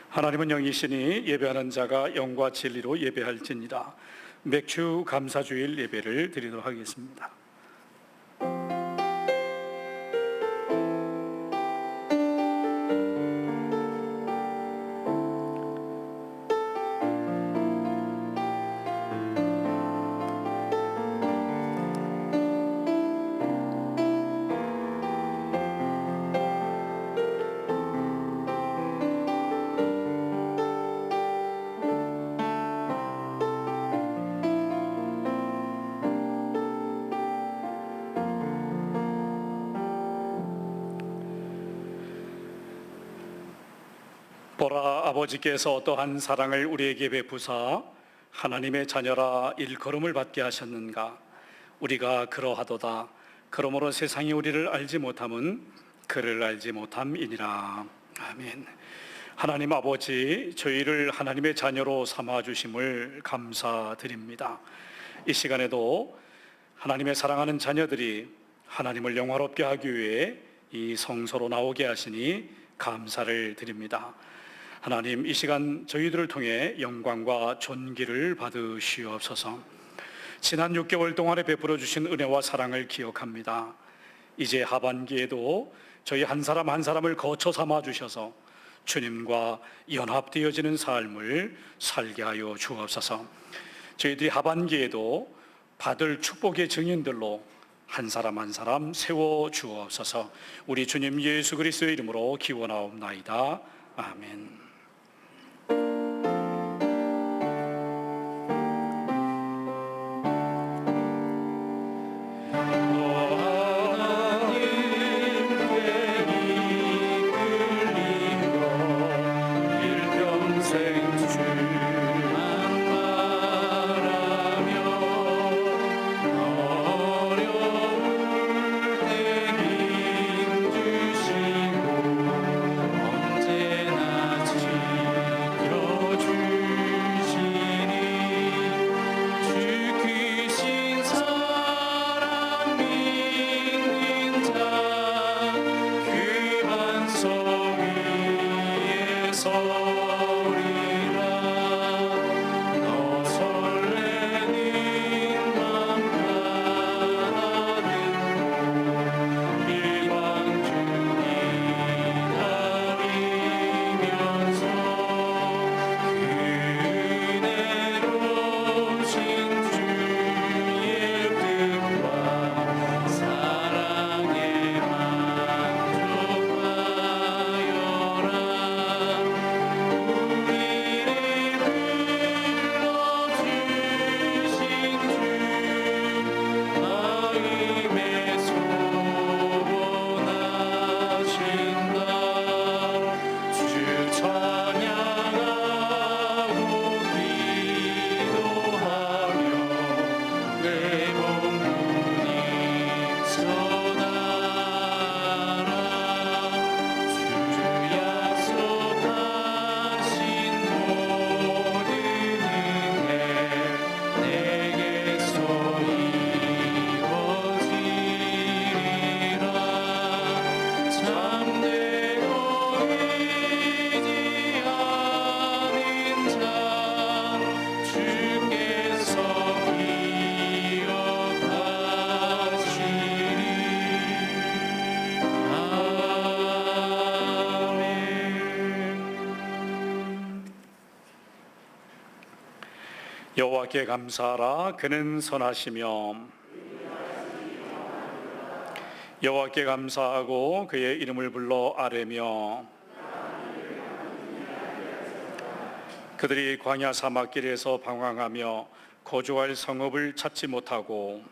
하나님은 영이시니 예배하는 자가 영과 진리로 예배할지니라. 맥주 감사주일 예배를 드리도록 하겠습니다. 보라, 아버지께서 어떠한 사랑을 우리에게 베푸사 하나님의 자녀라 일컬음을 받게 하셨는가. 우리가 그러하도다. 그러므로 세상이 우리를 알지 못함은 그를 알지 못함이니라. 아멘. 하나님 아버지, 저희를 하나님의 자녀로 삼아주심을 감사드립니다. 이 시간에도 하나님의 사랑하는 자녀들이 하나님을 영화롭게 하기 위해 이 성소로 나오게 하시니 감사를 드립니다. 하나님, 이 시간 저희들을 통해 영광과 존귀를 받으시옵소서. 지난 6개월 동안에 베풀어 주신 은혜와 사랑을 기억합니다. 이제 하반기에도 저희 한 사람 한 사람을 거처 삼아 주셔서 주님과 연합되어지는 삶을 살게 하여 주옵소서. 저희들이 하반기에도 받을 축복의 증인들로 한 사람 한 사람 세워 주옵소서. 우리 주님 예수 그리스도의 이름으로 기원하옵나이다. 아멘. 여호와께 감사하라. 그는 선하시며. 여호와께 감사하고 그의 이름을 불러 아뢰며. 그들이 광야 사막길에서 방황하며 거주할 성읍을 찾지 못하고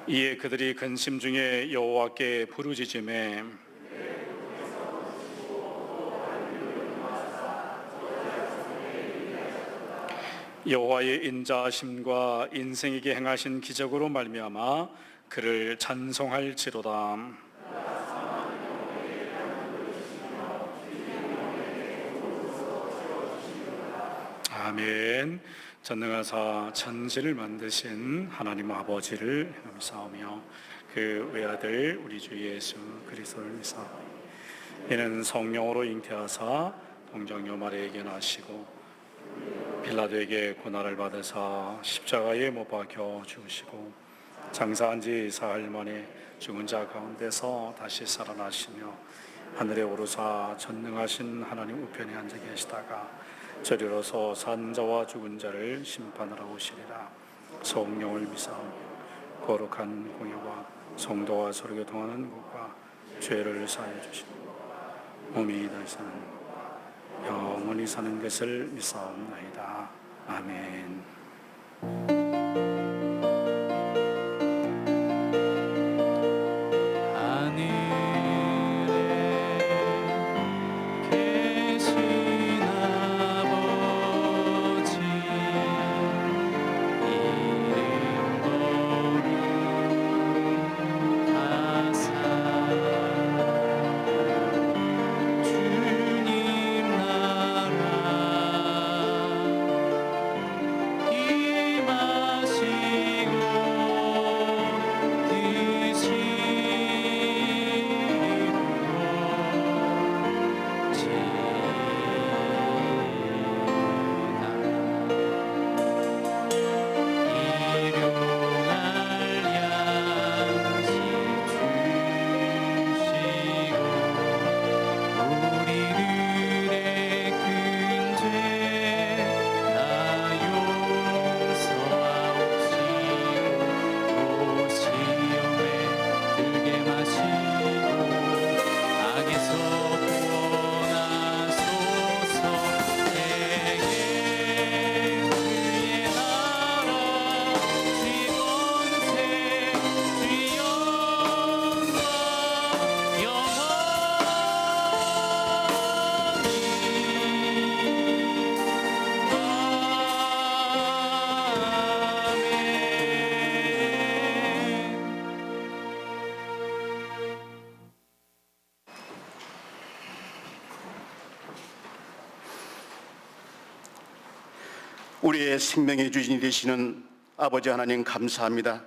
이에 그들이 근심 중에 여호와께 부르짖으매 여호와의 인자하심과 인생에게 행하신 기적으로 말미암아 그를 찬송할지로다. 아멘. 전능하사 천지를 만드신 하나님 아버지를 감사하며 그 외아들 우리 주 예수 그리스도를 믿사오니 이는 성령으로 잉태하사 동정녀 마리아에게 나시고 빌라도에게 고난을 받으사 십자가에 못 박혀 죽으시고 장사한 지 사흘 만에 죽은 자 가운데서 다시 살아나시며 하늘에 오르사 전능하신 하나님 우편에 앉아 계시다가 저리로서 산 자와 죽은 자를 심판하러 오시리라. 성령을 믿사오니 거룩한 공예와 성도와 서로 교통하는 것과 죄를 사하여 주시고 몸이 다시 사는 것과 영원히 사는 것을 믿사옵나이다. 아멘. 우리의 생명의 주인이 되시는 아버지 하나님 감사합니다.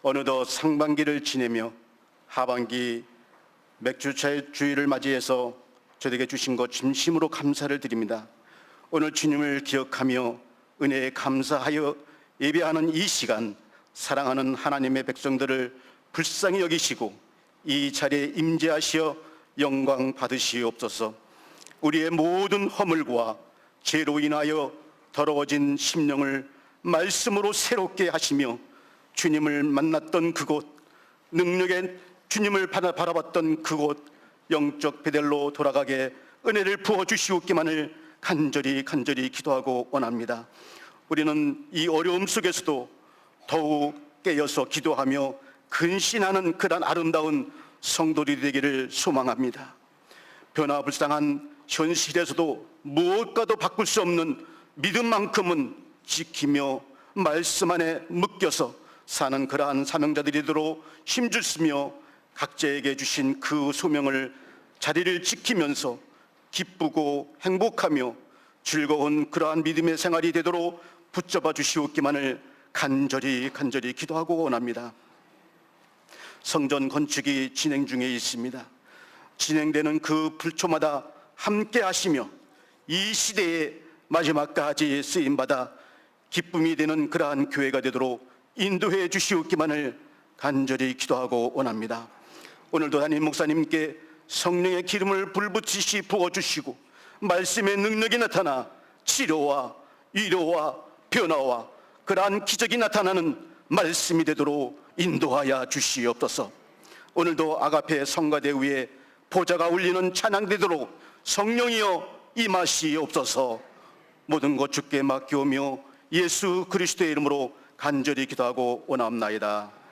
어느덧 상반기를 지내며 하반기 맥주차의 주일을 맞이해서 저에게 주신 것 진심으로 감사를 드립니다. 오늘 주님을 기억하며 은혜에 감사하여 예배하는 이 시간, 사랑하는 하나님의 백성들을 불쌍히 여기시고 이 자리에 임재하시어 영광 받으시옵소서. 우리의 모든 허물과 죄로 인하여 더러워진 심령을 말씀으로 새롭게 하시며 주님을 만났던 그곳, 능력의 주님을 바라봤던 그곳, 영적 베델로 돌아가게 은혜를 부어주시옵기만을 간절히 기도하고 원합니다. 우리는 이 어려움 속에서도 더욱 깨어서 기도하며 근신하는 그런 아름다운 성도들이 되기를 소망합니다. 변화불상한 현실에서도 무엇과도 바꿀 수 없는 믿음만큼은 지키며 말씀 안에 묶여서 사는 그러한 사명자들이 되도록 힘주시며 각자에게 주신 그 소명을 자리를 지키면서 기쁘고 행복하며 즐거운 그러한 믿음의 생활이 되도록 붙잡아 주시옵기만을 간절히 기도하고 원합니다. 성전 건축이 진행 중에 있습니다. 진행되는 그 불초마다 함께 하시며 이 시대에 마지막까지 쓰임받아 기쁨이 되는 그러한 교회가 되도록 인도해 주시옵기만을 간절히 기도하고 원합니다. 오늘도 담임 목사님께 성령의 기름을 불붙이시 부어주시고 말씀의 능력이 나타나 치료와 위로와 변화와 그러한 기적이 나타나는 말씀이 되도록 인도하여 주시옵소서. 오늘도 아가페 성가대 위에 보좌가 울리는 찬양 되도록 성령이여 임하시옵소서. 모든 것 주께 맡기오며 예수 그리스도의 이름으로 간절히 기도하고 원합나이다.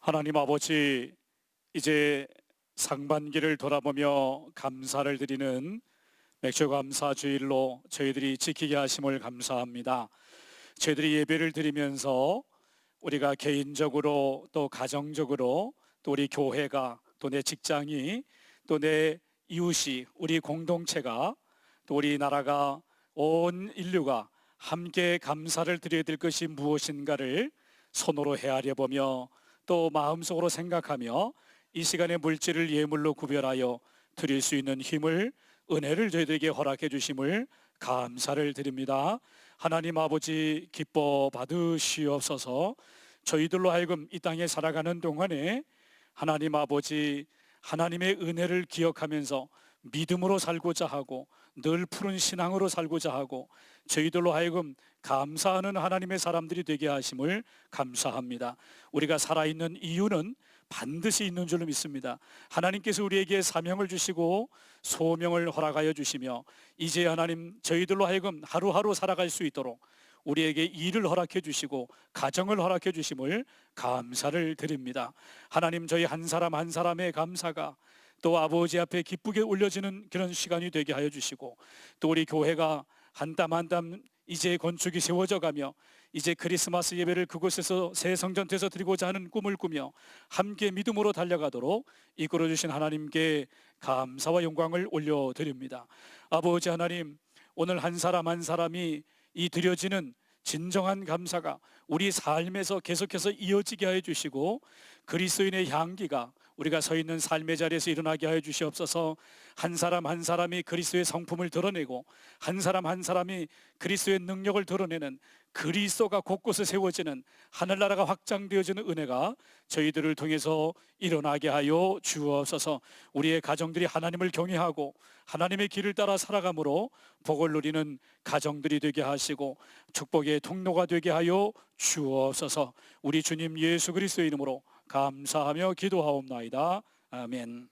하나님 아버지, 이제 상반기를 돌아보며 감사를 드리는 맥주감사 주일로 저희들이 지키게 하심을 감사합니다. 저희들이 예배를 드리면서 우리가 개인적으로 또 가정적으로 또 우리 교회가 또 내 직장이 또 내 이웃이 우리 공동체가 또 우리 나라가 온 인류가 함께 감사를 드려야 될 것이 무엇인가를 손으로 헤아려 보며 또 마음속으로 생각하며 이 시간에 물질을 예물로 구별하여 드릴 수 있는 힘을, 은혜를 저희들에게 허락해 주심을 감사를 드립니다. 하나님 아버지, 기뻐 받으시옵소서. 저희들로 하여금 이 땅에 살아가는 동안에 하나님 아버지, 하나님의 은혜를 기억하면서 믿음으로 살고자 하고 늘 푸른 신앙으로 살고자 하고 저희들로 하여금 감사하는 하나님의 사람들이 되게 하심을 감사합니다. 우리가 살아있는 이유는 반드시 있는 줄로 믿습니다. 하나님께서 우리에게 사명을 주시고 소명을 허락하여 주시며 이제 하나님 저희들로 하여금 하루하루 살아갈 수 있도록 우리에게 일을 허락해 주시고 가정을 허락해 주심을 감사를 드립니다. 하나님, 저희 한 사람 한 사람의 감사가 또 아버지 앞에 기쁘게 올려지는 그런 시간이 되게 하여 주시고 또 우리 교회가 한 땀 한 땀 이제 건축이 세워져 가며 이제 크리스마스 예배를 그곳에서 새 성전에서 드리고자 하는 꿈을 꾸며 함께 믿음으로 달려가도록 이끌어 주신 하나님께 감사와 영광을 올려드립니다. 아버지 하나님, 오늘 한 사람 한 사람이 이 드려지는 진정한 감사가 우리 삶에서 계속해서 이어지게 하여 주시고 그리스도인의 향기가 우리가 서 있는 삶의 자리에서 일어나게 하여 주시옵소서. 한 사람 한 사람이 그리스도의 성품을 드러내고 한 사람 한 사람이 그리스도의 능력을 드러내는 그리스도가 곳곳에 세워지는 하늘나라가 확장되어지는 은혜가 저희들을 통해서 일어나게 하여 주옵소서. 우리의 가정들이 하나님을 경외하고 하나님의 길을 따라 살아감으로 복을 누리는 가정들이 되게 하시고 축복의 통로가 되게 하여 주옵소서. 우리 주님 예수 그리스도의 이름으로 감사하며 기도하옵나이다. 아멘.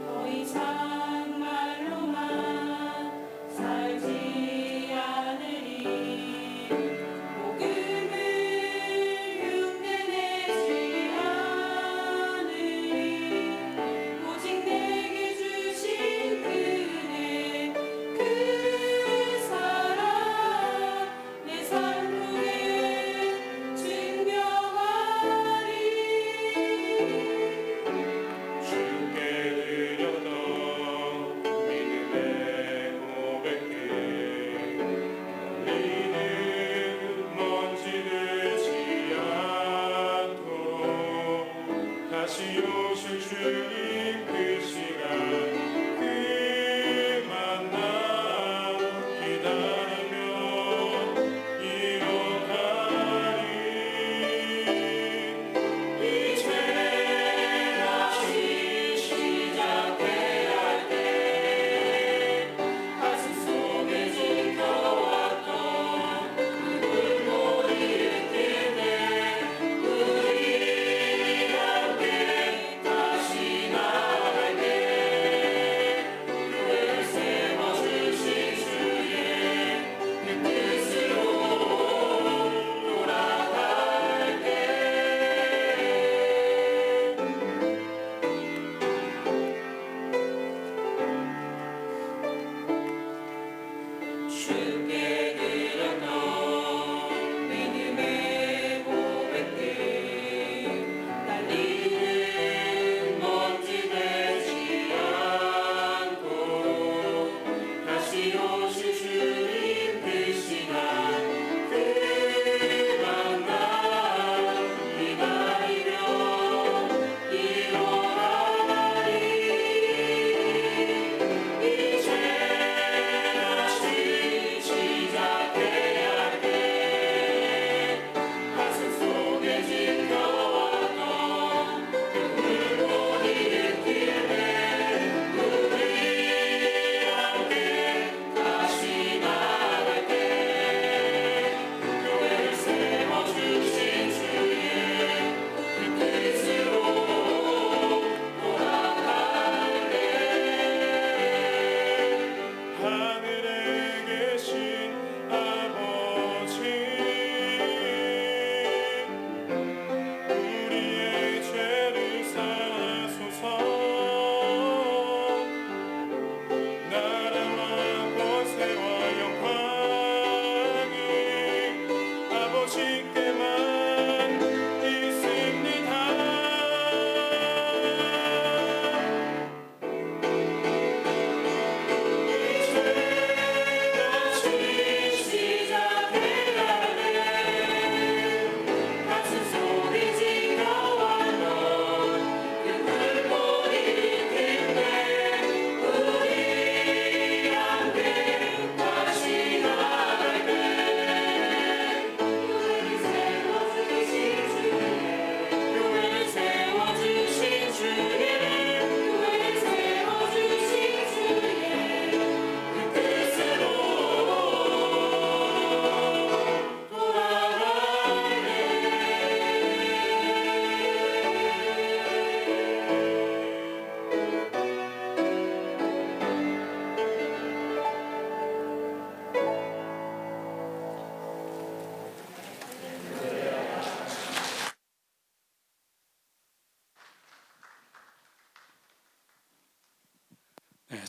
더 이상 말로만 살지 않으리 복음을 흉내내지 않으리 오직 내게 주신 그네 그 사랑 내 삶 속에 증명하리 주께 드렸던 믿음의 고백들 흘리는 먼지 되지 않도록 다시 오실 주님 그 시간 그 만남 기다리며 일어나리 이제 다시 시작해야 할 때 가슴 속에 지켜왔던 눈물이 흘릴 때 우리 함께 다시 나아갈게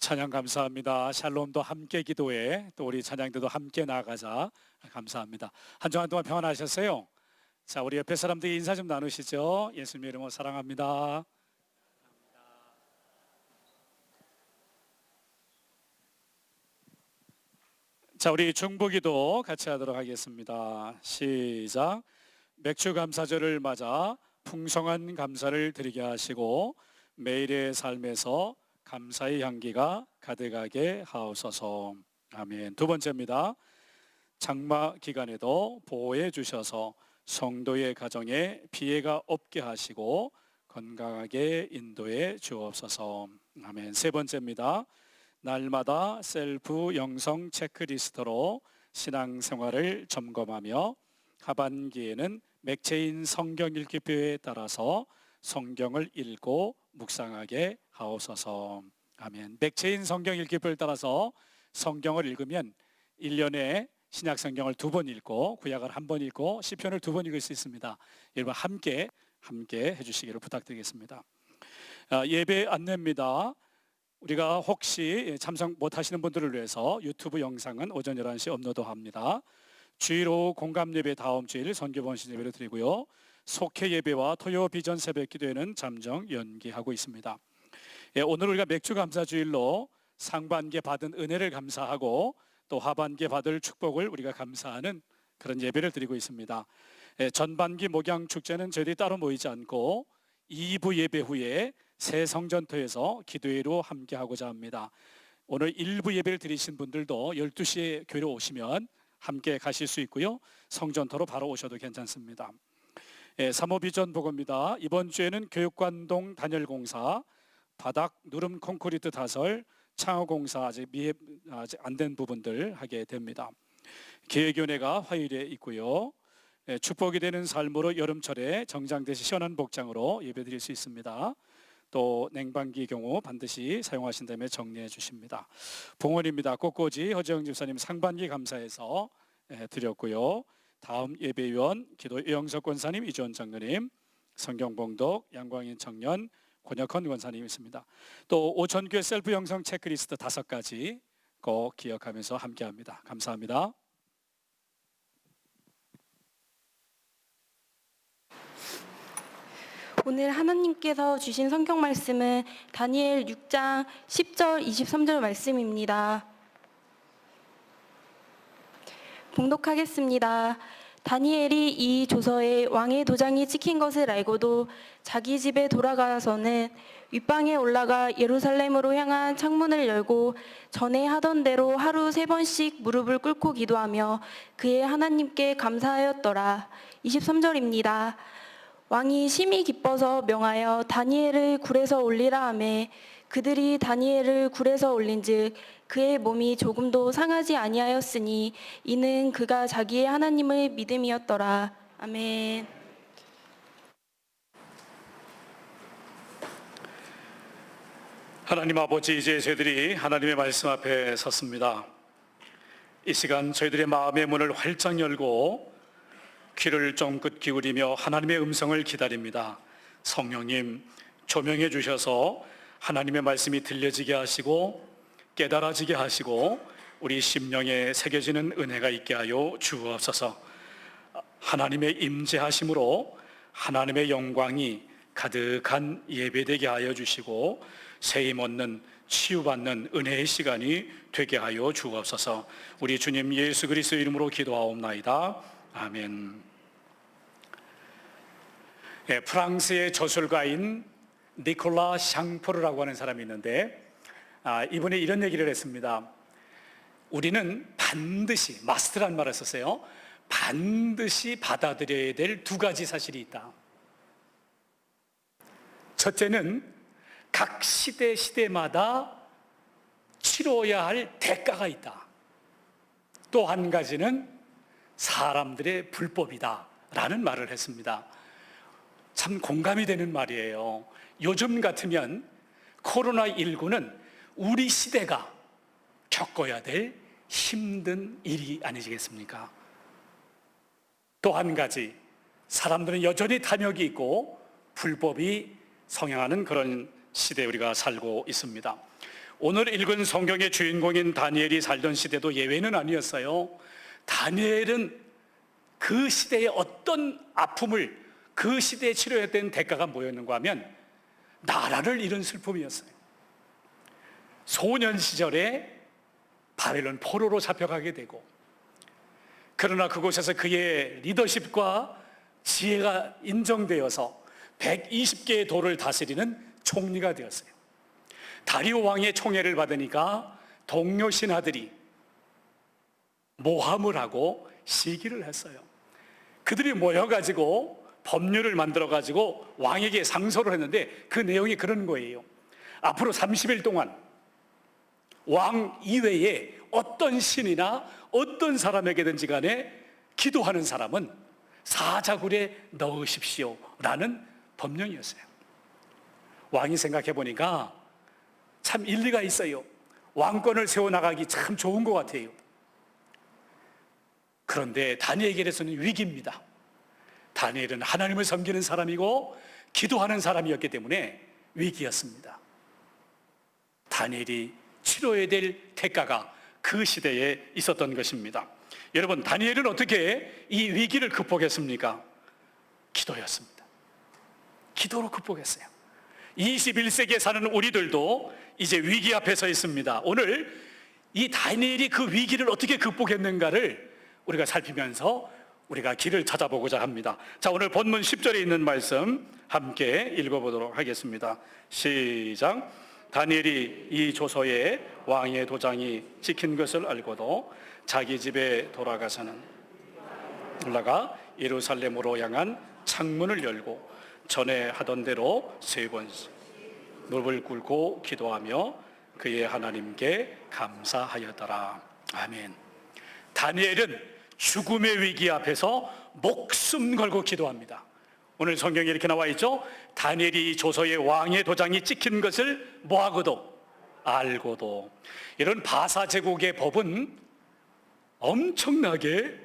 찬양 감사합니다. 샬롬도 함께 기도해, 또 우리 찬양들도 함께 나아가자. 감사합니다. 한 주간 동안 평안하셨어요? 자, 우리 옆에 사람들 인사 좀 나누시죠. 예수님의 이름으로 사랑합니다. 자, 우리 중보기도 같이 하도록 하겠습니다. 시작. 맥주 감사절을 맞아 풍성한 감사를 드리게 하시고 매일의 삶에서 감사의 향기가 가득하게 하옵소서. 아멘. 두 번째입니다. 장마 기간에도 보호해 주셔서 성도의 가정에 피해가 없게 하시고 건강하게 인도해 주옵소서. 아멘. 세 번째입니다. 날마다 셀프 영성 체크리스트로 신앙생활을 점검하며 하반기에는 맥체인 성경 읽기표에 따라서 성경을 읽고 묵상하게 하옵소서. 아멘. 맥체인 성경 읽기표를 따라서 성경을 읽으면 1년에 신약 성경을 2번 읽고 구약을 1번 읽고 시편을 2번 읽을 수 있습니다. 여러분 함께 해주시기를 부탁드리겠습니다. 예배 안내입니다. 우리가 혹시 참석 못하시는 분들을 위해서 유튜브 영상은 오전 11시 업로드합니다. 주일 오후 공감 예배 다음 주일 선교본신 예배를 드리고요. 속회 예배와 토요 비전 새벽 기도회는 잠정 연기하고 있습니다. 오늘 우리가 맥주 감사주일로 상반기에 받은 은혜를 감사하고 또 하반기에 받을 축복을 우리가 감사하는 그런 예배를 드리고 있습니다. 전반기 목양 축제는 저희들이 따로 모이지 않고 2부 예배 후에 새 성전터에서 기도회로 함께 하고자 합니다. 오늘 1부 예배를 드리신 분들도 12시에 교회로 오시면 함께 가실 수 있고요. 성전터로 바로 오셔도 괜찮습니다. 3호 비전 보고입니다. 이번 주에는 교육관동 단열공사, 바닥 누름 콘크리트 다설, 창호공사 아직 안 된 부분들 하게 됩니다. 계획위원회가 화요일에 있고요. 축복이 되는 삶으로 여름철에 정장대시 시원한 복장으로 예배드릴 수 있습니다. 또 냉방기 경우 반드시 사용하신다면 정리해 주십니다. 봉헌입니다. 꽃꽂이 허재영 집사님 상반기 감사해서 드렸고요. 다음 예배위원 기도 이영석 권사님, 이주원 장로님, 성경봉독 양광인 청년 권혁헌 권사님 있습니다. 또 오천교회 셀프 영성 체크리스트 5가지 꼭 기억하면서 함께합니다. 감사합니다. 오늘 하나님께서 주신 성경 말씀은 다니엘 6장 10절 23절 말씀입니다. 봉독하겠습니다. 다니엘이 이 조서에 왕의 도장이 찍힌 것을 알고도 자기 집에 돌아가서는 윗방에 올라가 예루살렘으로 향한 창문을 열고 전에 하던 대로 하루 3번씩 무릎을 꿇고 기도하며 그의 하나님께 감사하였더라. 23절입니다. 왕이 심히 기뻐서 명하여 다니엘을 굴에서 올리라 하매 그들이 다니엘을 굴에서 올린즉 그의 몸이 조금도 상하지 아니하였으니 이는 그가 자기의 하나님을 믿음이었더라. 아멘. 하나님 아버지, 이제 저희들이 하나님의 말씀 앞에 섰습니다. 이 시간 저희들의 마음의 문을 활짝 열고 귀를 쫑긋 기울이며 하나님의 음성을 기다립니다. 성령님 조명해 주셔서 하나님의 말씀이 들려지게 하시고 깨달아지게 하시고 우리 심령에 새겨지는 은혜가 있게 하여 주옵소서. 하나님의 임재하심으로 하나님의 영광이 가득한 예배되게 하여 주시고 세임 얻는 치유받는 은혜의 시간이 되게 하여 주옵소서. 우리 주님 예수 그리스도 이름으로 기도하옵나이다. 아멘. 프랑스의 저술가인 니콜라 샹포르라고 하는 사람이 있는데 이분이 이런 얘기를 했습니다. 우리는 반드시, 마스트라는 말을 썼어요. 반드시 받아들여야 될 2가지 사실이 있다. 첫째는 각 시대마다 치러야 할 대가가 있다. 또 한 가지는 사람들의 불법이다 라는 말을 했습니다. 참 공감이 되는 말이에요. 요즘 같으면 코로나19는 우리 시대가 겪어야 될 힘든 일이 아니겠습니까? 또 한 가지, 사람들은 여전히 탐욕이 있고 불법이 성행하는 그런 시대에 우리가 살고 있습니다. 오늘 읽은 성경의 주인공인 다니엘이 살던 시대도 예외는 아니었어요. 다니엘은 그 시대의 어떤 아픔을, 그 시대에 치러야 되는 대가가 뭐였는가 하면 나라를 잃은 슬픔이었어요. 소년 시절에 바벨론 포로로 잡혀가게 되고, 그러나 그곳에서 그의 리더십과 지혜가 인정되어서 120개의 도를 다스리는 총리가 되었어요. 다리오 왕의 총애를 받으니까 동료 신하들이 모함을 하고 시기를 했어요. 그들이 모여가지고 법률을 만들어가지고 왕에게 상소를 했는데 그 내용이 그런 거예요. 앞으로 30일 동안 왕 이외에 어떤 신이나 어떤 사람에게든지 간에 기도하는 사람은 사자굴에 넣으십시오 라는 법령이었어요. 왕이 생각해 보니까 참 일리가 있어요. 왕권을 세워나가기 참 좋은 것 같아요. 그런데 다니엘에게서는 위기입니다. 다니엘은 하나님을 섬기는 사람이고 기도하는 사람이었기 때문에 위기였습니다. 다니엘이 치러야 될 대가가 그 시대에 있었던 것입니다. 여러분, 다니엘은 어떻게 이 위기를 극복했습니까? 기도였습니다. 기도로 극복했어요. 21세기에 사는 우리들도 이제 위기 앞에 서 있습니다. 오늘 이 다니엘이 그 위기를 어떻게 극복했는가를 우리가 살피면서 우리가 길을 찾아보고자 합니다. 자, 오늘 본문 10절에 있는 말씀 함께 읽어보도록 하겠습니다. 시작. 다니엘이 이 조서에 왕의 도장이 찍힌 것을 알고도 자기 집에 돌아가서는 올라가 예루살렘으로 향한 창문을 열고 전에 하던 대로 3번씩 무릎을 꿇고 기도하며 그의 하나님께 감사하였더라. 아멘. 다니엘은 죽음의 위기 앞에서 목숨 걸고 기도합니다. 오늘 성경에 이렇게 나와 있죠. 다니엘이 이 조서에 왕의 도장이 찍힌 것을 뭐하고도 알고도. 이런 바사 제국의 법은 엄청나게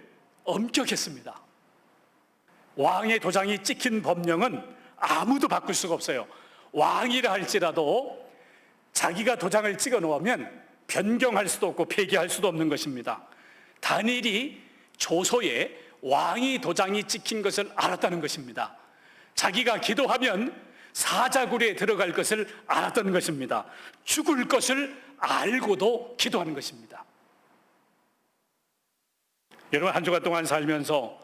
엄격했습니다. 왕의 도장이 찍힌 법령은 아무도 바꿀 수가 없어요. 왕이라 할지라도 자기가 도장을 찍어 놓으면 변경할 수도 없고 폐기할 수도 없는 것입니다. 다니엘이 조서에 왕이 도장이 찍힌 것을 알았다는 것입니다. 자기가 기도하면 사자굴에 들어갈 것을 알았던 것입니다. 죽을 것을 알고도 기도하는 것입니다. 여러분, 한 주간 동안 살면서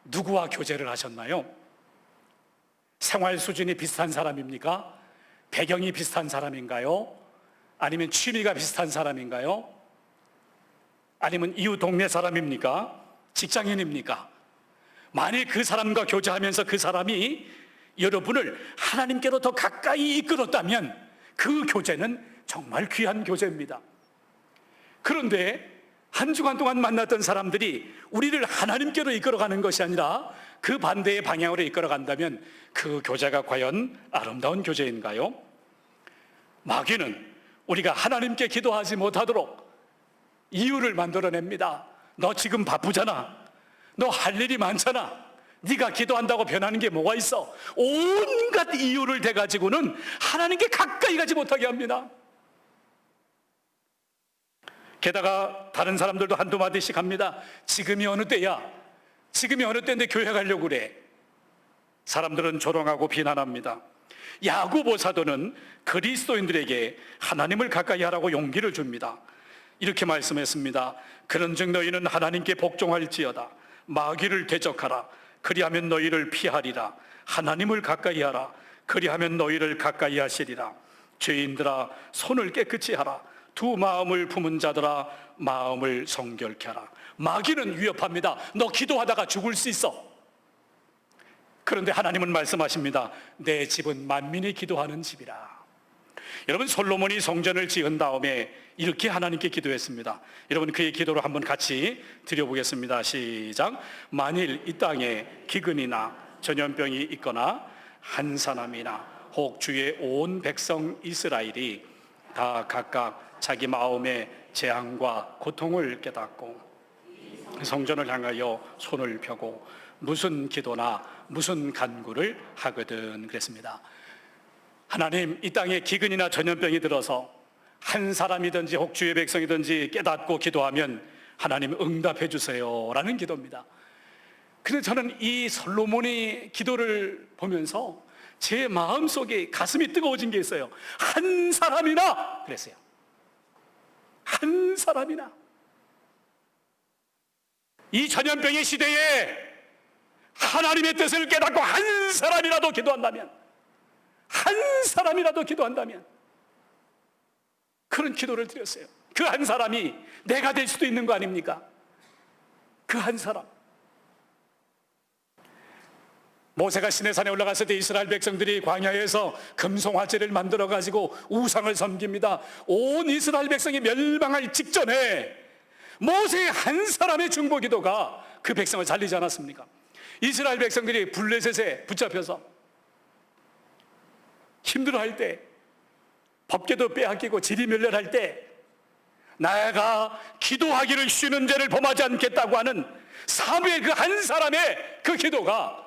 누구와 교제를 하셨나요? 생활 수준이 비슷한 사람입니까? 배경이 비슷한 사람인가요? 아니면 취미가 비슷한 사람인가요? 아니면 이웃 동네 사람입니까? 직장인입니까? 만일 그 사람과 교제하면서 그 사람이 여러분을 하나님께로 더 가까이 이끌었다면 그 교제는 정말 귀한 교제입니다. 그런데 한 주간 동안 만났던 사람들이 우리를 하나님께로 이끌어가는 것이 아니라 그 반대의 방향으로 이끌어간다면 그 교제가 과연 아름다운 교제인가요? 마귀는 우리가 하나님께 기도하지 못하도록 이유를 만들어냅니다. 너 지금 바쁘잖아. 너 할 일이 많잖아. 네가 기도한다고 변하는 게 뭐가 있어? 온갖 이유를 대가지고는 하나님께 가까이 가지 못하게 합니다. 게다가 다른 사람들도 한두 마디씩 합니다. 지금이 어느 때야? 지금이 어느 때인데 교회 가려고 그래? 사람들은 조롱하고 비난합니다. 야고보 사도는 그리스도인들에게 하나님을 가까이 하라고 용기를 줍니다. 이렇게 말씀했습니다. 그런즉 너희는 하나님께 복종할지어다. 마귀를 대적하라. 그리하면 너희를 피하리라. 하나님을 가까이 하라. 그리하면 너희를 가까이 하시리라. 죄인들아, 손을 깨끗이 하라. 두 마음을 품은 자들아, 마음을 성결케 하라. 마귀는 위협합니다. 너 기도하다가 죽을 수 있어. 그런데 하나님은 말씀하십니다. 내 집은 만민이 기도하는 집이라. 여러분, 솔로몬이 성전을 지은 다음에 이렇게 하나님께 기도했습니다. 여러분, 그의 기도를 한번 같이 드려보겠습니다. 시작. 만일 이 땅에 기근이나 전염병이 있거나 한 사람이나 혹 주의 온 백성 이스라엘이 다 각각 자기 마음의 재앙과 고통을 깨닫고 성전을 향하여 손을 펴고 무슨 기도나 무슨 간구를 하거든 그랬습니다. 하나님, 이 땅에 기근이나 전염병이 들어서 한 사람이든지 혹 주의 백성이든지 깨닫고 기도하면 하나님 응답해 주세요 라는 기도입니다. 근데 저는 이 솔로몬의 기도를 보면서 제 마음속에 가슴이 뜨거워진 게 있어요. 한 사람이나 그랬어요. 한 사람이나. 이 전염병의 시대에 하나님의 뜻을 깨닫고 한 사람이라도 기도한다면, 한 사람이라도 기도한다면, 그런 기도를 드렸어요. 그 한 사람이 내가 될 수도 있는 거 아닙니까? 그 한 사람. 모세가 시내산에 올라갔을 때 이스라엘 백성들이 광야에서 금송화재를 만들어 가지고 우상을 섬깁니다. 온 이스라엘 백성이 멸망할 직전에 모세의 한 사람의 중보 기도가 그 백성을 살리지 않았습니까? 이스라엘 백성들이 블레셋에 붙잡혀서 힘들어할 때, 법궤도 빼앗기고 지리멸렬할 때 내가 기도하기를 쉬는 죄를 범하지 않겠다고 하는 사무엘 그 한 사람의 그 기도가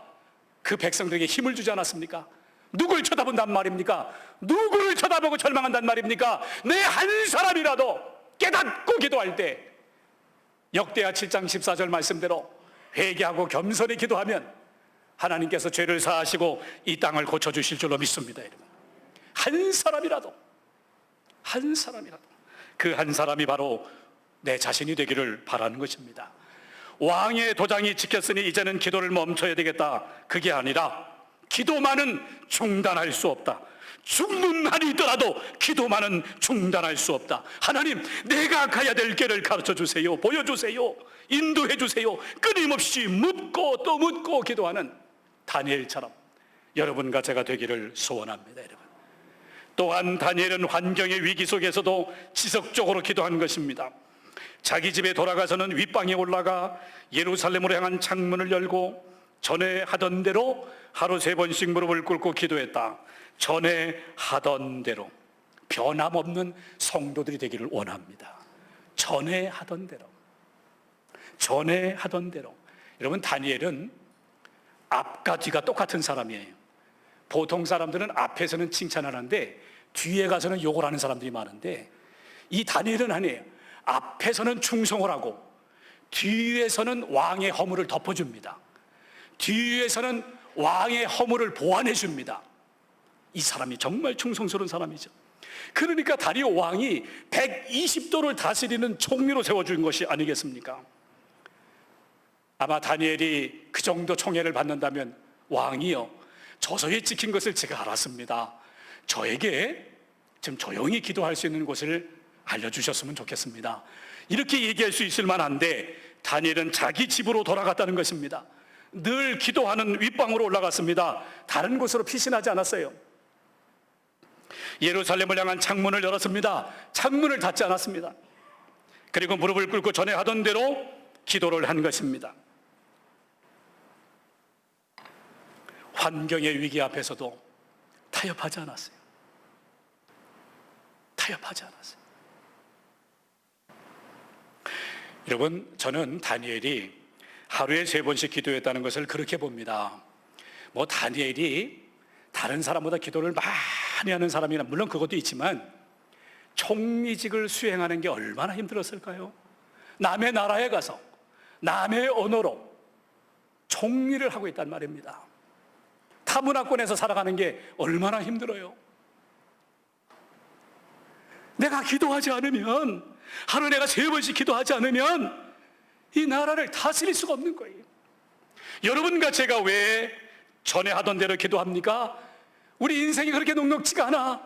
그 백성들에게 힘을 주지 않았습니까? 누굴 쳐다본단 말입니까? 누구를 쳐다보고 절망한단 말입니까? 내 한 사람이라도 깨닫고 기도할 때 역대하 7장 14절 말씀대로 회개하고 겸손히 기도하면 하나님께서 죄를 사하시고 이 땅을 고쳐주실 줄로 믿습니다. 여러분, 한 사람이라도, 한 사람이라도, 그 한 사람이 바로 내 자신이 되기를 바라는 것입니다. 왕의 도장이 찍혔으니 이제는 기도를 멈춰야 되겠다, 그게 아니라 기도만은 중단할 수 없다. 죽는 날이 있더라도 기도만은 중단할 수 없다. 하나님, 내가 가야 될 길을 가르쳐 주세요, 보여주세요, 인도해 주세요. 끊임없이 묻고 또 묻고 기도하는 다니엘처럼 여러분과 제가 되기를 소원합니다. 여러분, 또한 다니엘은 환경의 위기 속에서도 지속적으로 기도한 것입니다. 자기 집에 돌아가서는 윗방에 올라가 예루살렘으로 향한 창문을 열고 전에 하던 대로 하루 3번씩 무릎을 꿇고 기도했다. 전에 하던 대로, 변함없는 성도들이 되기를 원합니다. 전에 하던 대로, 전에 하던 대로. 여러분, 다니엘은 앞과 뒤가 똑같은 사람이에요. 보통 사람들은 앞에서는 칭찬을 하는데 뒤에 가서는 욕을 하는 사람들이 많은데, 이 다니엘은 아니에요. 앞에서는 충성을 하고 뒤에서는 왕의 허물을 덮어줍니다. 뒤에서는 왕의 허물을 보완해 줍니다. 이 사람이 정말 충성스러운 사람이죠. 그러니까 다리오 왕이 120도를 다스리는 총리로 세워준 것이 아니겠습니까? 아마 다니엘이 그 정도 총애를 받는다면, 왕이요, 저서에 찍힌 것을 제가 알았습니다, 저에게 좀 조용히 기도할 수 있는 곳을 알려주셨으면 좋겠습니다, 이렇게 얘기할 수 있을 만한데, 다니엘은 자기 집으로 돌아갔다는 것입니다. 늘 기도하는 윗방으로 올라갔습니다. 다른 곳으로 피신하지 않았어요. 예루살렘을 향한 창문을 열었습니다. 창문을 닫지 않았습니다. 그리고 무릎을 꿇고 전에 하던 대로 기도를 한 것입니다. 환경의 위기 앞에서도 타협하지 않았어요. 타협하지 않았어요. 여러분, 저는 다니엘이 하루에 3번씩 기도했다는 것을 그렇게 봅니다. 뭐 다니엘이 다른 사람보다 기도를 많이 하는 사람이나, 물론 그것도 있지만 총리직을 수행하는 게 얼마나 힘들었을까요? 남의 나라에 가서 남의 언어로 총리를 하고 있단 말입니다. 타문화권에서 살아가는 게 얼마나 힘들어요. 내가 기도하지 않으면, 하루 내가 3번씩 기도하지 않으면 이 나라를 다스릴 수가 없는 거예요. 여러분과 제가 왜 전에 하던 대로 기도합니까? 우리 인생이 그렇게 녹록지가 않아.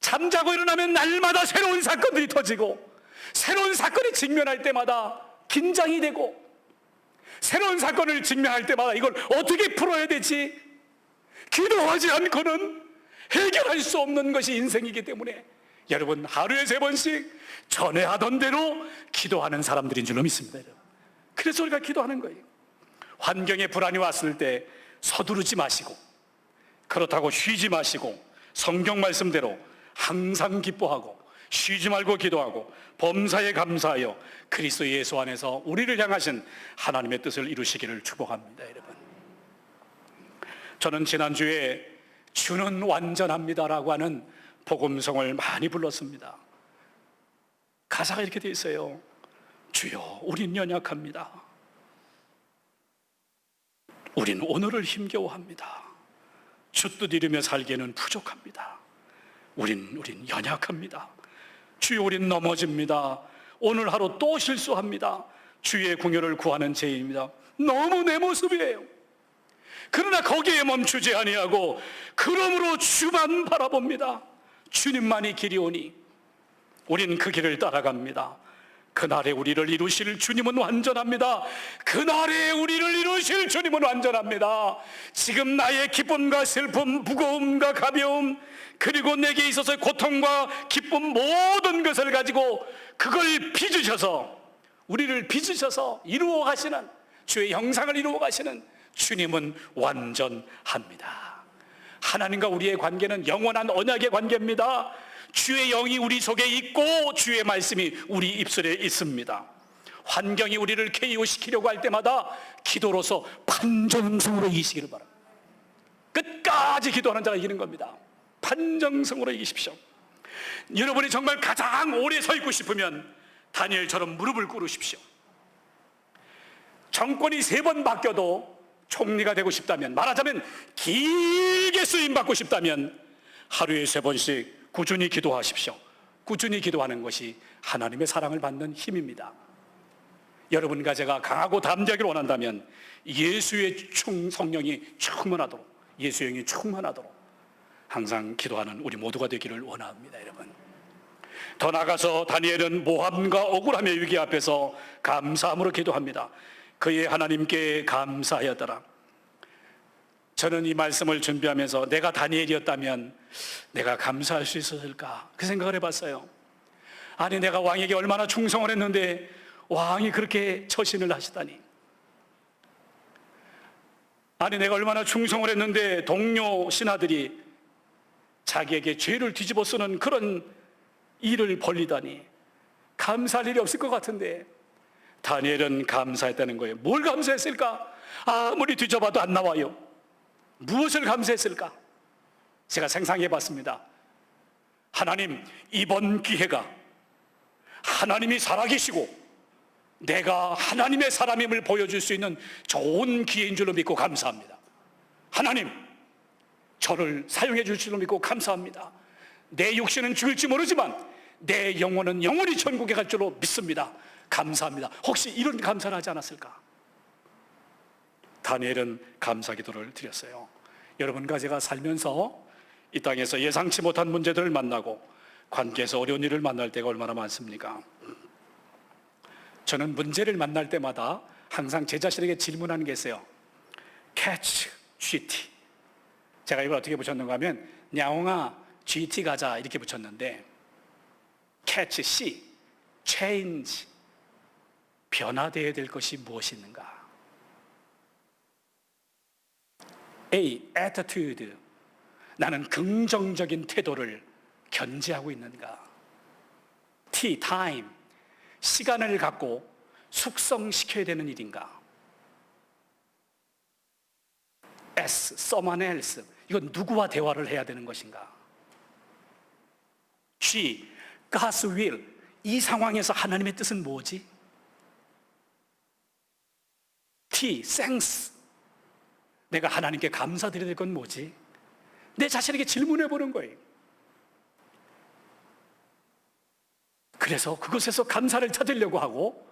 잠자고 일어나면 날마다 새로운 사건들이 터지고, 새로운 사건이 직면할 때마다 긴장이 되고, 새로운 사건을 직면할 때마다 이걸 어떻게 풀어야 되지? 기도하지 않고는 해결할 수 없는 것이 인생이기 때문에 여러분, 하루에 3번씩 전에 하던 대로 기도하는 사람들인 줄로 믿습니다. 여러분, 그래서 우리가 기도하는 거예요. 환경에 불안이 왔을 때 서두르지 마시고, 그렇다고 쉬지 마시고, 성경 말씀대로 항상 기뻐하고 쉬지 말고 기도하고 범사에 감사하여 그리스도 예수 안에서 우리를 향하신 하나님의 뜻을 이루시기를 축복합니다. 여러분, 저는 지난주에 주는 완전합니다라고 하는 복음성을 많이 불렀습니다. 가사가 이렇게 돼 있어요. 주여, 우린 연약합니다. 우린 오늘을 힘겨워합니다. 주 뜻 이루며 살기에는 부족합니다. 우린 연약합니다. 주여, 우린 넘어집니다. 오늘 하루 또 실수합니다. 주의 궁유를 구하는 죄입니다. 너무 내 모습이에요. 그러나 거기에 멈추지 아니하고 그러므로 주만 바라봅니다. 주님만이 길이 오니 우린 그 길을 따라갑니다. 그날에 우리를 이루실 주님은 완전합니다. 그날에 우리를 이루실 주님은 완전합니다. 지금 나의 기쁨과 슬픔, 무거움과 가벼움, 그리고 내게 있어서의 고통과 기쁨 모든 것을 가지고 그걸 빚으셔서, 우리를 빚으셔서 이루어 가시는, 주의 형상을 이루어 가시는 주님은 완전합니다. 하나님과 우리의 관계는 영원한 언약의 관계입니다. 주의 영이 우리 속에 있고 주의 말씀이 우리 입술에 있습니다. 환경이 우리를 KO시키려고 할 때마다 기도로서 판정성으로 이기시기를 바랍니다. 끝까지 기도하는 자가 이기는 겁니다. 판정성으로 이기십시오. 여러분이 정말 가장 오래 서 있고 싶으면 다니엘처럼 무릎을 꿇으십시오. 정권이 3번 바뀌어도 총리가 되고 싶다면, 말하자면 길게 쓰임받고 싶다면 하루에 3번씩 꾸준히 기도하십시오. 꾸준히 기도하는 것이 하나님의 사랑을 받는 힘입니다. 여러분과 제가 강하고 담대하기를 원한다면 예수의 성령이 충만하도록, 예수의 영이 충만하도록 항상 기도하는 우리 모두가 되기를 원합니다. 여러분, 더 나아가서 다니엘은 모함과 억울함의 위기 앞에서 감사함으로 기도합니다. 그의 하나님께 감사하였더라. 저는 이 말씀을 준비하면서 내가 다니엘이었다면 내가 감사할 수 있었을까, 그 생각을 해봤어요. 아니, 내가 왕에게 얼마나 충성을 했는데 왕이 그렇게 처신을 하시다니. 아니, 내가 얼마나 충성을 했는데 동료 신하들이 자기에게 죄를 뒤집어 쓰는 그런 일을 벌리다니. 감사할 일이 없을 것 같은데 다니엘은 감사했다는 거예요. 뭘 감사했을까? 아무리 뒤져봐도 안 나와요. 무엇을 감사했을까? 제가 상상해 봤습니다. 하나님, 이번 기회가 하나님이 살아계시고 내가 하나님의 사람임을 보여줄 수 있는 좋은 기회인 줄로 믿고 감사합니다. 하나님, 저를 사용해 줄 줄로 믿고 감사합니다. 내 육신은 죽을지 모르지만 내 영혼은 영원히 천국에 갈 줄로 믿습니다. 감사합니다. 혹시 이런 감사를 하지 않았을까? 다니엘은 감사 기도를 드렸어요. 여러분과 제가 살면서 이 땅에서 예상치 못한 문제들을 만나고 관계에서 어려운 일을 만날 때가 얼마나 많습니까? 저는 문제를 만날 때마다 항상 제 자신에게 질문하는 게 있어요. catch GT. 제가 이걸 어떻게 붙였는가 하면 냐옹아 GT 가자 이렇게 붙였는데, catch C, change, 변화되어야 될 것이 무엇이 있는가? A, attitude, 나는 긍정적인 태도를 견지하고 있는가? T, time, 시간을 갖고 숙성시켜야 되는 일인가? S, someone else, 이건 누구와 대화를 해야 되는 것인가? G, God's will, 이 상황에서 하나님의 뜻은 뭐지? T, thanks, 내가 하나님께 감사드려야 될 건 뭐지? 내 자신에게 질문해 보는 거예요. 그래서 그것에서 감사를 찾으려고 하고,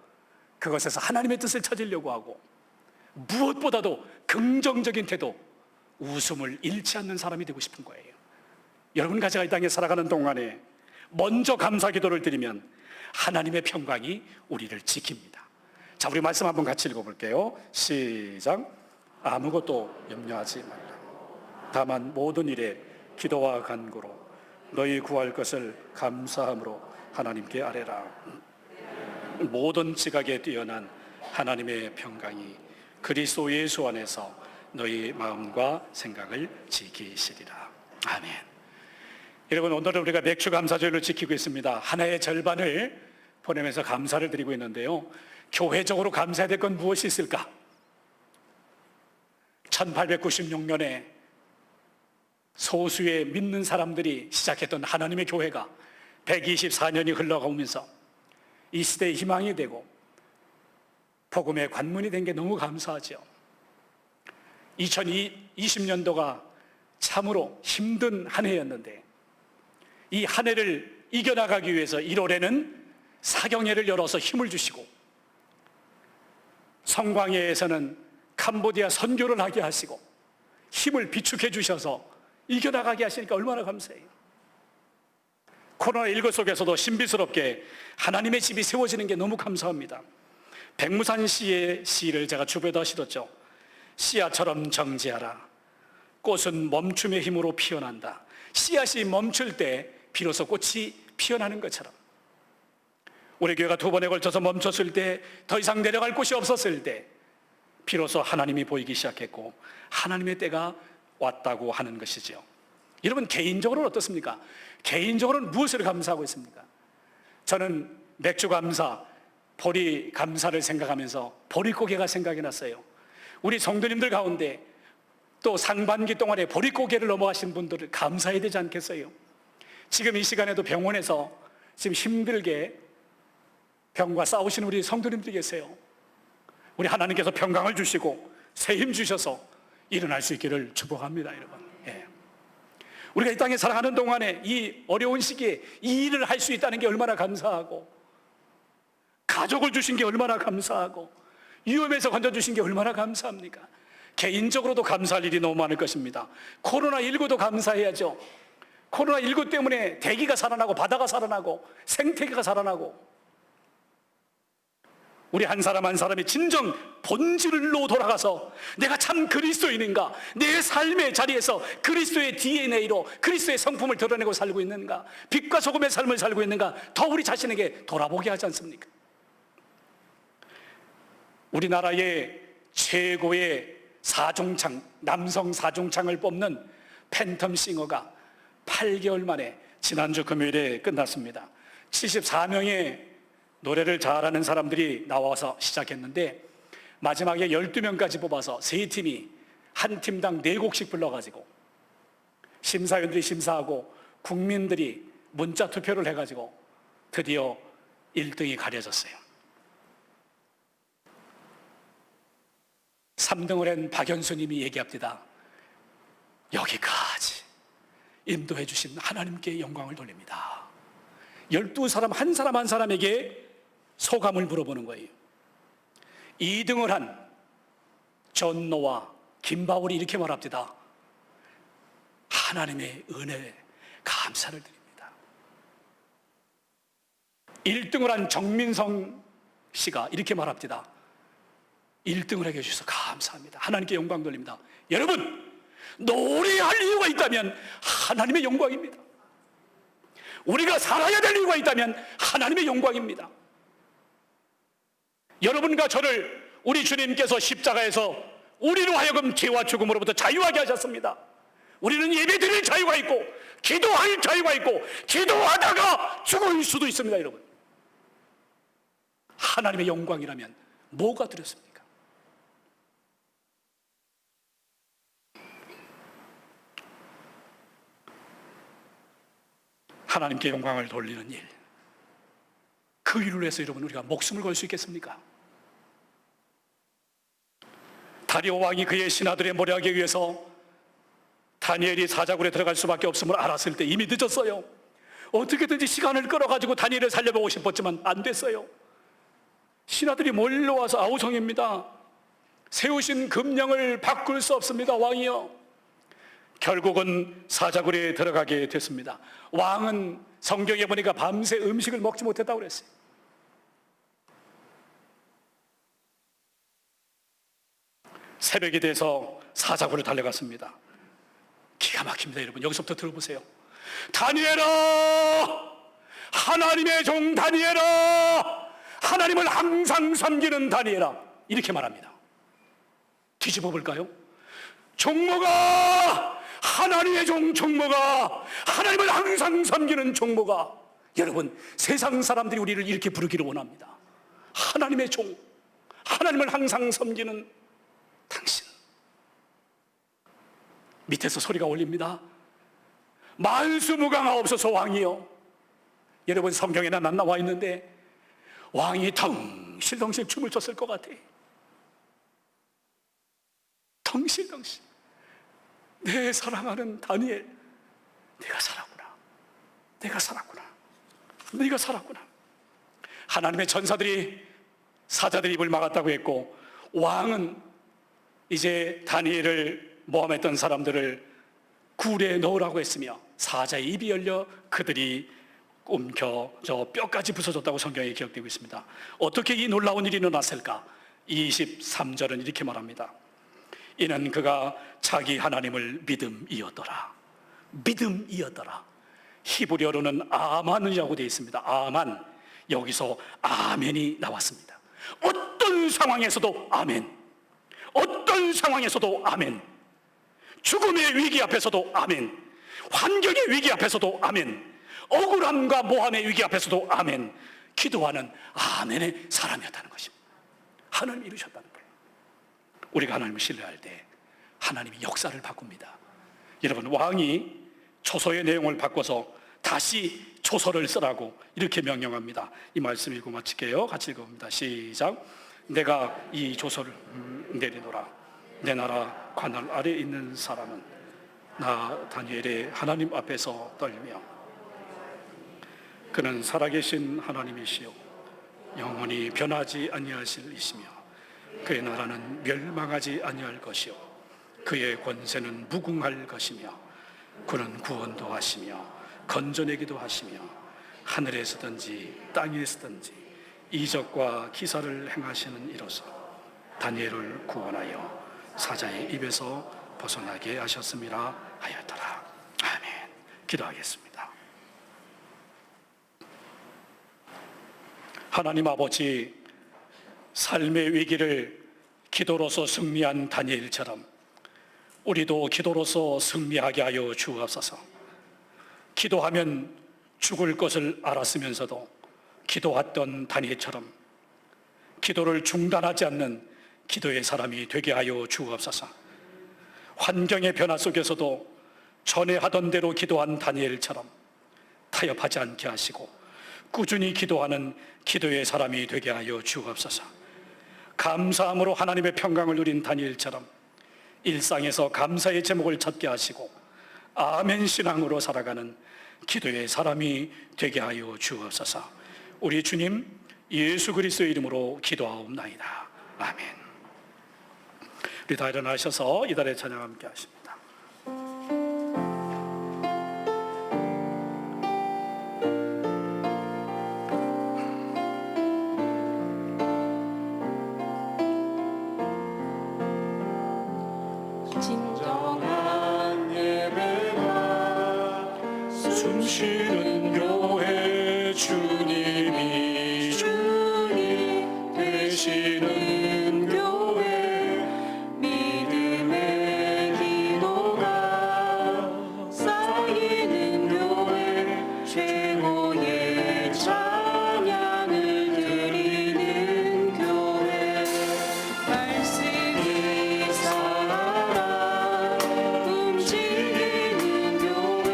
그것에서 하나님의 뜻을 찾으려고 하고, 무엇보다도 긍정적인 태도, 웃음을 잃지 않는 사람이 되고 싶은 거예요. 여러분과 제가 이 땅에 살아가는 동안에 먼저 감사 기도를 드리면 하나님의 평강이 우리를 지킵니다. 자, 우리 말씀 한번 같이 읽어볼게요. 시작. 아무것도 염려하지 말라. 다만 모든 일에 기도와 간구로 너희 구할 것을 감사함으로 하나님께 아뢰라. 모든 지각에 뛰어난 하나님의 평강이 그리스도 예수 안에서 너희 마음과 생각을 지키시리라. 아멘. 여러분, 오늘은 우리가 맥주 감사절을 지키고 있습니다. 하나의 절반을 보내면서 감사를 드리고 있는데요. 교회적으로 감사해야 될 건 무엇이 있을까? 1896년에 소수의 믿는 사람들이 시작했던 하나님의 교회가 124년이 흘러가면서 이 시대의 희망이 되고 복음의 관문이 된 게 너무 감사하죠. 2020년도가 참으로 힘든 한 해였는데 이 한 해를 이겨나가기 위해서 1월에는 사경회를 열어서 힘을 주시고 성광야에서는 캄보디아 선교를 하게 하시고 힘을 비축해 주셔서 이겨나가게 하시니까 얼마나 감사해요. 코로나19 속에서도 신비스럽게 하나님의 집이 세워지는 게 너무 감사합니다. 백무산 씨의 시를 제가 주변에다 실었죠. 씨앗처럼 정지하라. 꽃은 멈춤의 힘으로 피어난다. 씨앗이 멈출 때 비로소 꽃이 피어나는 것처럼 우리 교회가 2번에 걸쳐서 멈췄을 때, 더 이상 내려갈 곳이 없었을 때 비로소 하나님이 보이기 시작했고 하나님의 때가 왔다고 하는 것이죠. 여러분, 개인적으로는 어떻습니까? 개인적으로는 무엇을 감사하고 있습니까? 저는 맥주 감사, 보리 감사를 생각하면서 보릿고개가 생각이 났어요. 우리 성도님들 가운데 또 상반기 동안에 보릿고개를 넘어가신 분들을 감사해야 되지 않겠어요? 지금 이 시간에도 병원에서 지금 힘들게 병과 싸우시는 우리 성도님들이 계세요. 우리 하나님께서 평강을 주시고 새 힘 주셔서 일어날 수 있기를 축복합니다, 여러분. 예. 우리가 이 땅에 살아가는 동안에 이 어려운 시기에 이 일을 할 수 있다는 게 얼마나 감사하고, 가족을 주신 게 얼마나 감사하고, 위험에서 건져주신 게 얼마나 감사합니까? 개인적으로도 감사할 일이 너무 많을 것입니다. 코로나19도 감사해야죠. 코로나19 때문에 대기가 살아나고 바다가 살아나고 생태계가 살아나고 우리 한 사람 한 사람이 진정 본질로 돌아가서 내가 참 그리스도인인가, 내 삶의 자리에서 그리스도의 DNA로 그리스도의 성품을 드러내고 살고 있는가, 빛과 소금의 삶을 살고 있는가, 더 우리 자신에게 돌아보게 하지 않습니까? 우리나라의 최고의 사종창, 남성 사종창을 뽑는 팬텀싱어가 8개월 만에 지난주 금요일에 끝났습니다. 74명의 노래를 잘하는 사람들이 나와서 시작했는데 마지막에 12명까지 뽑아서 3팀이 한 팀당 4곡씩 불러가지고 심사위원들이 심사하고 국민들이 문자 투표를 해가지고 드디어 1등이 가려졌어요. 3등을 한 박연수님이 얘기합니다. 여기까지 인도해 주신 하나님께 영광을 돌립니다. 12사람 한 사람 한 사람에게 소감을 물어보는 거예요. 2등을 한 존노와 김바울이 이렇게 말합니다. 하나님의 은혜에 감사를 드립니다. 1등을 한 정민성 씨가 이렇게 말합니다. 1등을 하게 해주셔서 감사합니다. 하나님께 영광 돌립니다. 여러분, 노래할 이유가 있다면 하나님의 영광입니다. 우리가 살아야 될 이유가 있다면 하나님의 영광입니다. 여러분과 저를 우리 주님께서 십자가에서 우리로 하여금 죄와 죽음으로부터 자유하게 하셨습니다. 우리는 예배드릴 자유가 있고 기도할 자유가 있고 기도하다가 죽을 수도 있습니다. 여러분, 하나님의 영광이라면 뭐가 두렵습니까? 하나님께 영광을 돌리는 일, 그 일을 위해서 여러분 우리가 목숨을 걸 수 있겠습니까? 다리오 왕이 그의 신하들의 모략에 의해서 다니엘이 사자굴에 들어갈 수밖에 없음을 알았을 때 이미 늦었어요. 어떻게든지 시간을 끌어가지고 다니엘을 살려보고 싶었지만 안 됐어요. 신하들이 몰려와서 아우성입니다. 세우신 금령을 바꿀 수 없습니다, 왕이여. 결국은 사자굴에 들어가게 됐습니다. 왕은 성경에 보니까 밤새 음식을 먹지 못했다고 그랬어요. 새벽이 돼서 사자굴을 달려갔습니다. 기가 막힙니다, 여러분. 여기서부터 들어보세요. 다니엘아, 하나님의 종 다니엘아, 하나님을 항상 섬기는 다니엘아, 이렇게 말합니다. 뒤집어 볼까요? 종모가, 하나님의 종 종모가, 하나님을 항상 섬기는 종모가. 여러분, 세상 사람들이 우리를 이렇게 부르기를 원합니다. 하나님의 종, 하나님을 항상 섬기는 당신. 밑에서 소리가 올립니다. 만수무강하옵소서 왕이여. 여러분, 성경에는 안 나와 있는데 왕이 덩실덩실 춤을 췄을 것 같아. 덩실덩실. 내 사랑하는 다니엘, 내가 살았구나. 내가 살았구나. 네가 살았구나. 하나님의 천사들이, 사자들이 입을 막았다고 했고, 왕은 이제 다니엘을 모함했던 사람들을 굴에 넣으라고 했으며 사자의 입이 열려 그들이 움켜 저 뼈까지 부서졌다고 성경에 기록되고 있습니다. 어떻게 이 놀라운 일이 일어났을까? 23절은 이렇게 말합니다. 이는 그가 자기 하나님을 믿음이었더라. 믿음이었더라. 히브리어로는 아만이라고 되어 있습니다. 아만. 여기서 아멘이 나왔습니다. 어떤 상황에서도 아멘. 어떤 상황에서도 아멘. 죽음의 위기 앞에서도 아멘. 환경의 위기 앞에서도 아멘. 억울함과 모함의 위기 앞에서도 아멘. 기도하는 아멘의 사람이었다는 것입니다. 하나님이 이루셨다는 거예요. 우리가 하나님을 신뢰할 때 하나님이 역사를 바꿉니다. 여러분, 왕이 조서의 내용을 바꿔서 다시 조서를 쓰라고 이렇게 명령합니다. 이 말씀 읽고 마칠게요. 같이 읽어봅니다. 시작. 내가 이 조서를 내리노라. 내 나라 관할 아래 있는 사람은 나 다니엘의 하나님 앞에서 떨며 그는 살아계신 하나님이시요 영원히 변하지 아니하실 이시며 그의 나라는 멸망하지 아니할 것이요 그의 권세는 무궁할 것이며 그는 구원도 하시며 건져내기도 하시며 하늘에서든지 땅에서든지 이적과 기사를 행하시는 이로서 다니엘을 구원하여 사자의 입에서 벗어나게 하셨음이라 하였더라. 아멘. 기도하겠습니다. 하나님 아버지, 삶의 위기를 기도로서 승리한 다니엘처럼 우리도 기도로서 승리하게 하여 주옵소서. 기도하면 죽을 것을 알았으면서도 기도했던 다니엘처럼 기도를 중단하지 않는 기도의 사람이 되게 하여 주옵소서. 환경의 변화 속에서도 전에 하던 대로 기도한 다니엘처럼 타협하지 않게 하시고 꾸준히 기도하는 기도의 사람이 되게 하여 주옵소서. 감사함으로 하나님의 평강을 누린 다니엘처럼 일상에서 감사의 제목을 찾게 하시고 아멘 신앙으로 살아가는 기도의 사람이 되게 하여 주옵소서. 우리 주님 예수 그리스도의 이름으로 기도하옵나이다. 아멘. 우리 다 일어나셔서 이달의 찬양 함께 하십니다. 진정한 예배가 숨쉬는 교회 주님이 주님 되시는 교회 믿음의 기도가 쌓이는 교회 최고의 찬양을 드리는 교회 말씀이 살아 움직이는 교회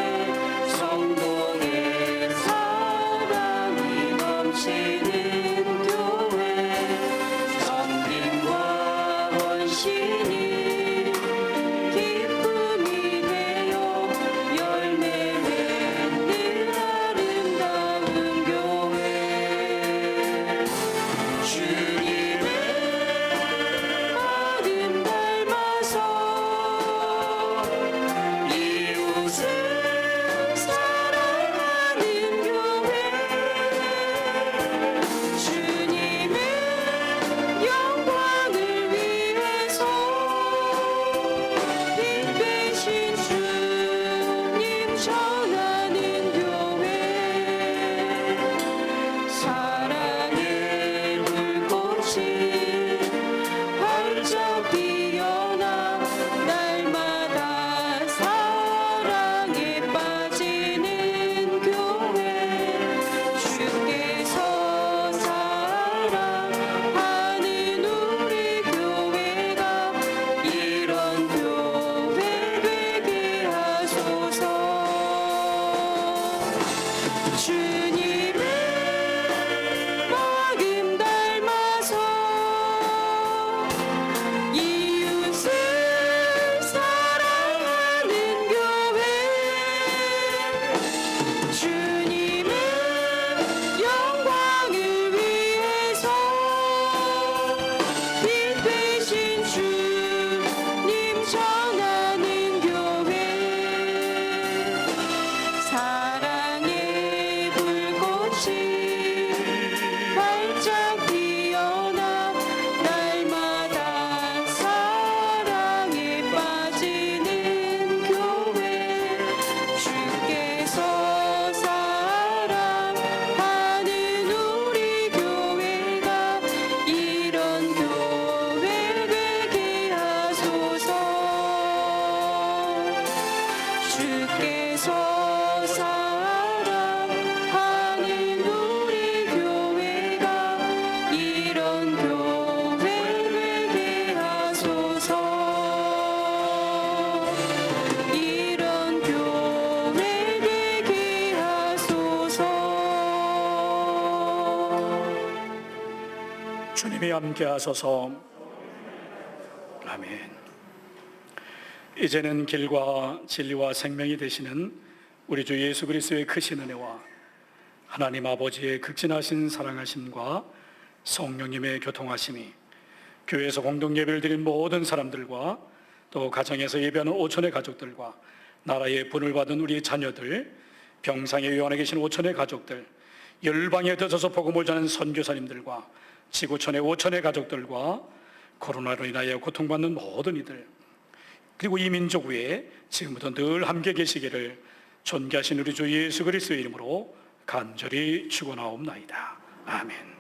성도의 사랑이 넘치는 교회 섬김과 헌신이 기쁨이 되어 열매 맺는 아름다운 교회 주님의 마음 닮아서 이웃을 사랑하는 교회 주님의 영광을 위해서 빛 되신 주님 전하는 교회 사랑의 불꽃이 활짝 피어나 날마다 사랑에 빠지는 교회 주께서 사랑하는 우리 교회가 이런 교회 되게 하소서. 주님의 마음 닮아서 이웃을 사랑하는 교회 주님의 영광을 위해서 빛 되신 주님 전하는 교회 사랑의 불꽃이 활짝 피어나 날마다 사랑에 빠지는 교회 주께서 사랑하는 우리 교회가 이런 교회 되게 하소서 주께서 사랑하는 우리 교회가 이런 교회 되게 하소서 이런 교회 되게 하소서 주님이 함께하소서. 아멘. 이제는 길과 진리와 생명이 되시는 우리 주 예수 그리스도의 크신 은혜와 하나님 아버지의 극진하신 사랑하심과 성령님의 교통하심이 교회에서 공동 예배를 드린 모든 사람들과 또 가정에서 예배하는 5천의 가족들과 나라의 분을 받은 우리의 자녀들, 병상에 요한에 계신 5천의 가족들, 열방에 들어서서 복음을 전하는 선교사님들과 지구촌의 5천의 가족들과 코로나로 인하여 고통받는 모든 이들, 그리고 이 민족 위에 지금부터 늘 함께 계시기를 존귀하신 우리 주 예수 그리스도의 이름으로 간절히 축원하옵나이다. 아멘.